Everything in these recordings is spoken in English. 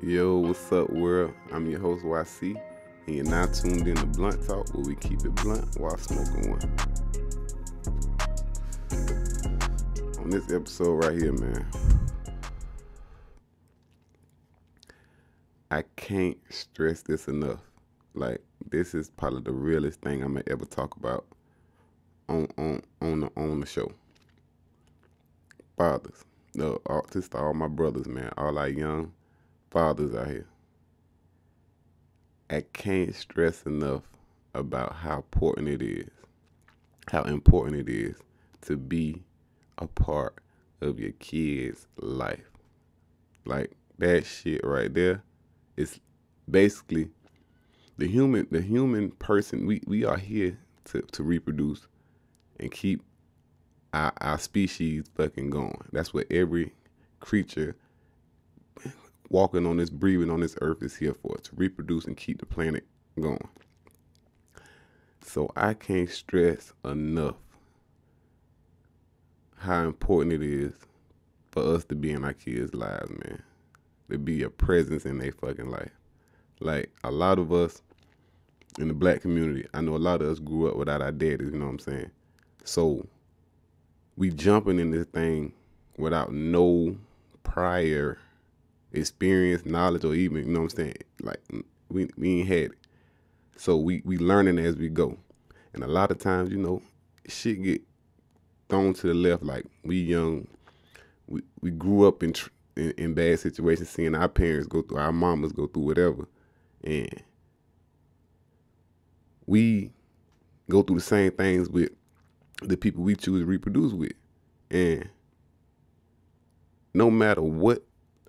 Yo, what's up, world? I'm your host, YC, and you're now tuned in to Blunt Talk, where we keep it blunt while smoking one. On this episode right here, man, I can't stress this enough. Like, this is probably the realest thing I'm gonna ever talk about on the show. Fathers, just all my brothers, man, all our young fathers out here. I can't stress enough about how important it is to be a part of your kid's life. Like, that shit right there is basically the human person. We are here to reproduce and keep our species fucking going. That's what every creature walking on this, breathing on this earth is here for, to reproduce and keep the planet going. So I can't stress enough how important it is for us to be in our kids' lives, man. To be a presence in their fucking life. Like, a lot of us in the black community, I know a lot of us grew up without our daddies, you know what I'm saying? So we jumping in this thing without no prior experience, knowledge, or even, you know what I'm saying, like, we ain't had it. So we learning as we go. And a lot of times, you know, shit get thrown to the left. Like, we young, we grew up in bad situations, seeing our parents go through, our mamas go through whatever, and we go through the same things with the people we choose to reproduce with. And no matter what,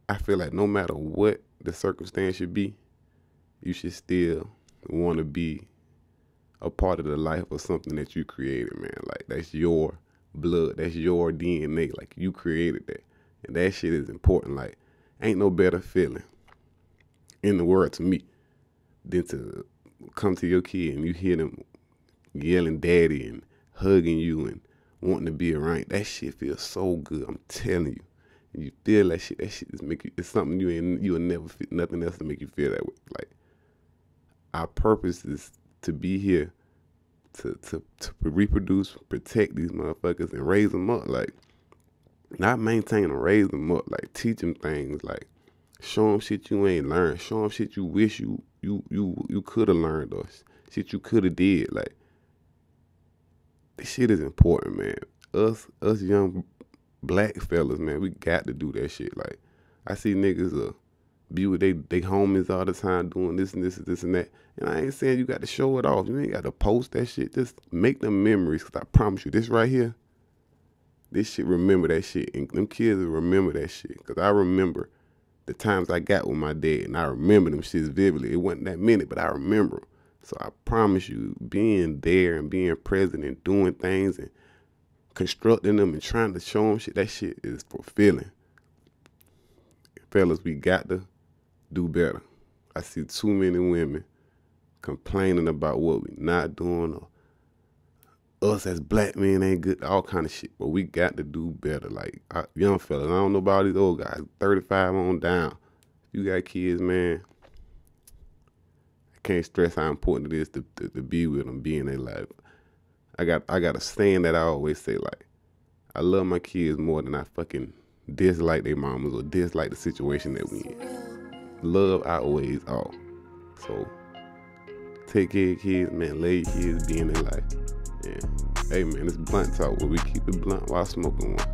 I feel like no matter what the circumstance should be, you should still want to be a part of the life of something that you created, man. Like, that's your blood, that's your DNA. Like, you created that. And that shit is important. Like, ain't no better feeling in the world to me than to come to your kid and you hear them yelling daddy and hugging you and wanting to be around. That shit feels so good, I'm telling you. And you feel that shit just make you, it's something you will never feel, nothing else to make you feel that way. Like, our purpose is to be here to reproduce, protect these motherfuckers and raise them up. Like, not maintain them, raise them up. Like, teach them things. Like, show them shit you ain't learned. Show them shit you wish you could have learned, or shit you could have did. Like, this shit is important, man. Us young black fellas, man, we got to do that shit. Like, I see niggas be with they homies all the time doing this and this and this and that. And I ain't saying you got to show it off. You ain't got to post that shit. Just make them memories, because I promise you, this right here, this shit, remember that shit. And them kids will remember that shit. Because I remember the times I got with my dad, and I remember them shits vividly. It wasn't that many, but I remember them. So I promise you, being there and being present and doing things and constructing them and trying to show them shit, that shit is fulfilling. Fellas, we got to do better. I see too many women complaining about what we not doing, or us as black men ain't good, all kind of shit. But we got to do better. Like, young fellas, I don't know about these old guys, 35 on down. You got kids, man, I can't stress how important it is to be with them, be in their life. I got a saying that I always say, like, I love my kids more than I fucking dislike their mamas or dislike the situation that we in. Love outweighs all. So take care of your kids, man. Let your kids be in their life. Yeah. Hey, man, it's Blunt Talk, where we keep it blunt while smoking one.